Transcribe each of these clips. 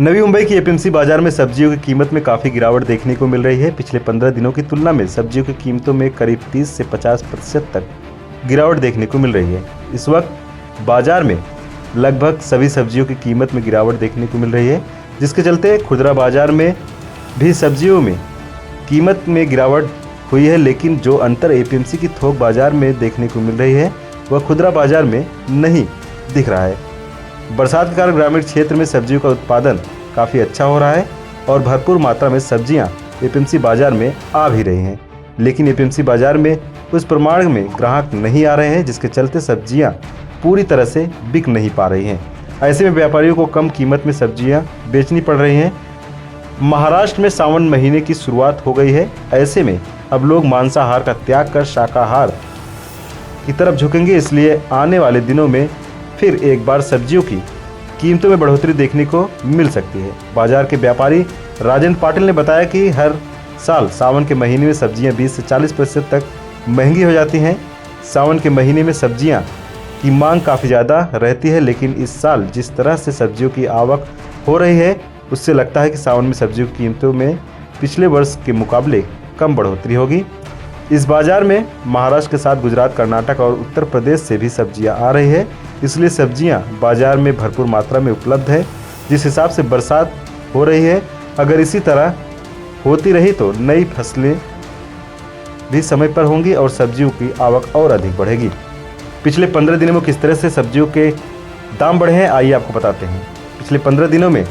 नवी मुंबई की एपीएमसी बाजार में सब्जियों की कीमत में काफ़ी गिरावट देखने को मिल रही है। पिछले 15 दिनों की तुलना में सब्जियों की कीमतों में करीब 30 से 50% तक गिरावट देखने को मिल रही है। इस वक्त बाजार में लगभग सभी सब्जियों की कीमत में गिरावट देखने को मिल रही है, जिसके चलते खुदरा बाजार में भी सब्जियों में कीमत में गिरावट हुई है। लेकिन जो अंतर एपीएमसी की थोक बाजार में देखने को मिल रही है वह खुदरा बाजार में नहीं दिख रहा है। बरसात के कारण ग्रामीण क्षेत्र में सब्जियों का उत्पादन काफ़ी अच्छा हो रहा है और भरपूर मात्रा में सब्जियां एपीएमसी बाजार में आ भी रही हैं, लेकिन एपीएमसी बाजार में उस प्रमाण में ग्राहक नहीं आ रहे हैं, जिसके चलते सब्जियां पूरी तरह से बिक नहीं पा रही हैं। ऐसे में व्यापारियों को कम कीमत में सब्जियां बेचनी पड़ रही हैं। महाराष्ट्र में सावन महीने की शुरुआत हो गई है। ऐसे में अब लोग मांसाहार का त्याग कर शाकाहार की तरफ झुकेंगे, इसलिए आने वाले दिनों में फिर एक बार सब्जियों की कीमतों में बढ़ोतरी देखने को मिल सकती है। बाजार के व्यापारी राजेंद्र पाटिल ने बताया कि हर साल सावन के महीने में सब्जियां 20 से 40% तक महंगी हो जाती हैं। सावन के महीने में सब्जियां की मांग काफ़ी ज़्यादा रहती है, लेकिन इस साल जिस तरह से सब्जियों की आवक हो रही है उससे लगता है कि सावन में सब्जियों की कीमतों में पिछले वर्ष के मुकाबले कम बढ़ोतरी होगी। इस बाजार में महाराष्ट्र के साथ गुजरात, कर्नाटक और उत्तर प्रदेश से भी सब्जियां आ रही है, इसलिए सब्जियां बाजार में भरपूर मात्रा में उपलब्ध है। जिस हिसाब से बरसात हो रही है, अगर इसी तरह होती रही तो नई फसलें भी समय पर होंगी और सब्जियों की आवक और अधिक बढ़ेगी। पिछले 15 दिनों में किस तरह से सब्जियों के दाम बढ़े हैं, आइए आपको बताते हैं। पिछले 15 दिनों में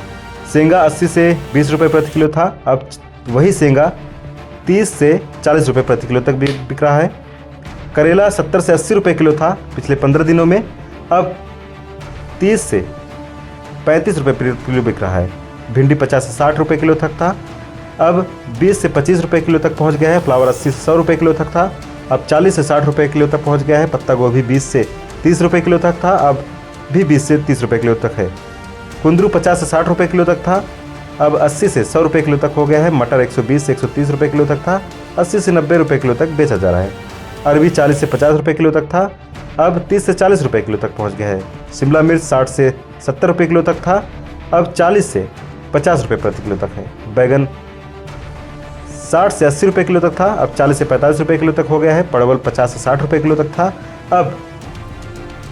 सेंगा 80 से 20 रुपये प्रति किलो था, अब वही सेंगा 30 से 40 रुपये प्रति किलो तक भी बिक रहा है। करेला 70 से 80 रुपये किलो था पिछले 15 दिनों में, अब 30 से 35 रुपये प्रति किलो बिक रहा है। भिंडी 50 से 60 रुपये किलो तक था, अब 20 से 25 रुपये किलो तक पहुंच गया है। फ्लावर 80 से 100 रुपये किलो तक था, अब 40 से 60 रुपये किलो तक पहुंच गया है। पत्ता गोभी 20 से 30 रुपये किलो तक था, अब भी 20 से 30 रुपये किलो तक है। कुंदरू 50 से 60 रुपये किलो तक था, अब 80 से 100 रुपये किलो तक हो गया है। मटर 120 से 130 रुपये किलो तक था, 80 से 90 रुपये किलो तक बेचा जा रहा है। अरबी 40 से 50 रुपये किलो तक था, अब 30 से 40 रुपये किलो तक पहुंच गया है। शिमला मिर्च 60 से 70 रुपये किलो तक था, अब 40 से 50 रुपये प्रति किलो तक है। बैगन 60 से 80 रुपये किलो तक था, अब 40 से 45 रुपये किलो तक हो गया है। परवल 50 से 60 रुपये किलो तक था, अब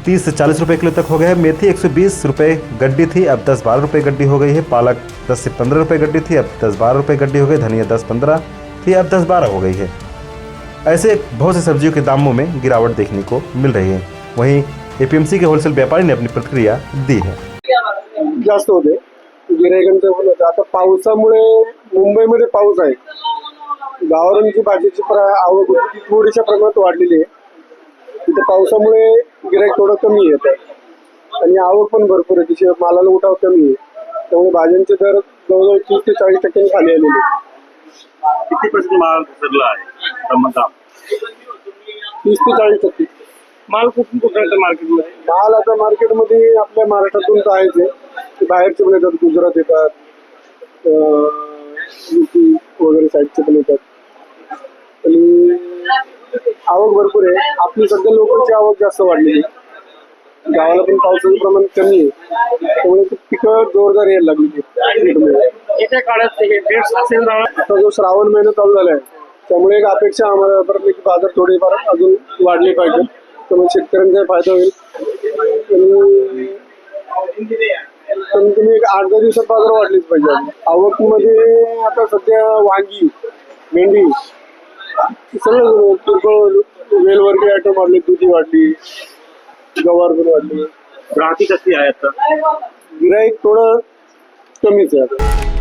30 से 40 रुपये किलो तक हो गया है। मेथी 120 रुपये गड्डी थी, अब 10-12 रुपये गड्डी हो गई है। पालक 10 से 15 रुपये गड्डी थी, अब 10-12 रुपये गड्डी हो गई। धनिया 10-15 थी, अब 10-12 हो गई है। ऐसे बहुत से सब्जियों के दामों में गिरावट देखने को मिल रही है। वहीं एपीएमसी के होलसेल व्यापारी ने अपनी प्रतिक्रिया दी है। जास्त होते गिरायकांचं पण होतं। आता पावसामुळे मुंबईमध्ये पाऊस आहे, गावरांची भाजीची आवक होती थोडीशा प्रमाणात वाढलेली आहे। तिथे पावसामुळे गिरायक थोडं कमी येत आहे आणि आवक पण भरपूर आहे, तिथे मालाला उठाव कमी आहे, त्यामुळे भाज्यांचे दर जवळजवळ 30 ते 40% खाली आलेले आहेत। किती पर्सेंट माल घसरला आहे? 30 ते 40%। माल कुठून कुठं मार्केटमध्ये? माल आता मार्केटमध्ये आपल्या महाराष्ट्रातून तर आहेच आहे, ते बाहेरचे पण येतात, गुजरात येतात, युपी वगैरे साईडचे पण येतात आणि आवक भरपूर आहे। आपली सध्या लोकांची आवक जास्त वाढलेली आहे, गावाला पण पावसाचं प्रमाण कमी आहे, त्यामुळे पिकं जोरदार यायला लागली। येत्या काळात हे डेट्स असेल, आता जो श्रावण महिना चालू झाला आहे त्यामुळे एक अपेक्षा आम्हाला की बाजार थोडेफार अजून वाढले पाहिजे, त्यामुळे शेतकऱ्यांचा फायदा होईल आणि कमीत कमी एक 8-10 दिवसात बाजार वाढलेच पाहिजे। आवकमध्ये आता सध्या वांगी, भेंडी सगळं किरकोळ वेलवर्गीय आयटम वाढले, दुधी वाढली, गवार पण वाढली। ग्राहकी कशी आहे आता? गिराईक थोडं कमीच आहे आता।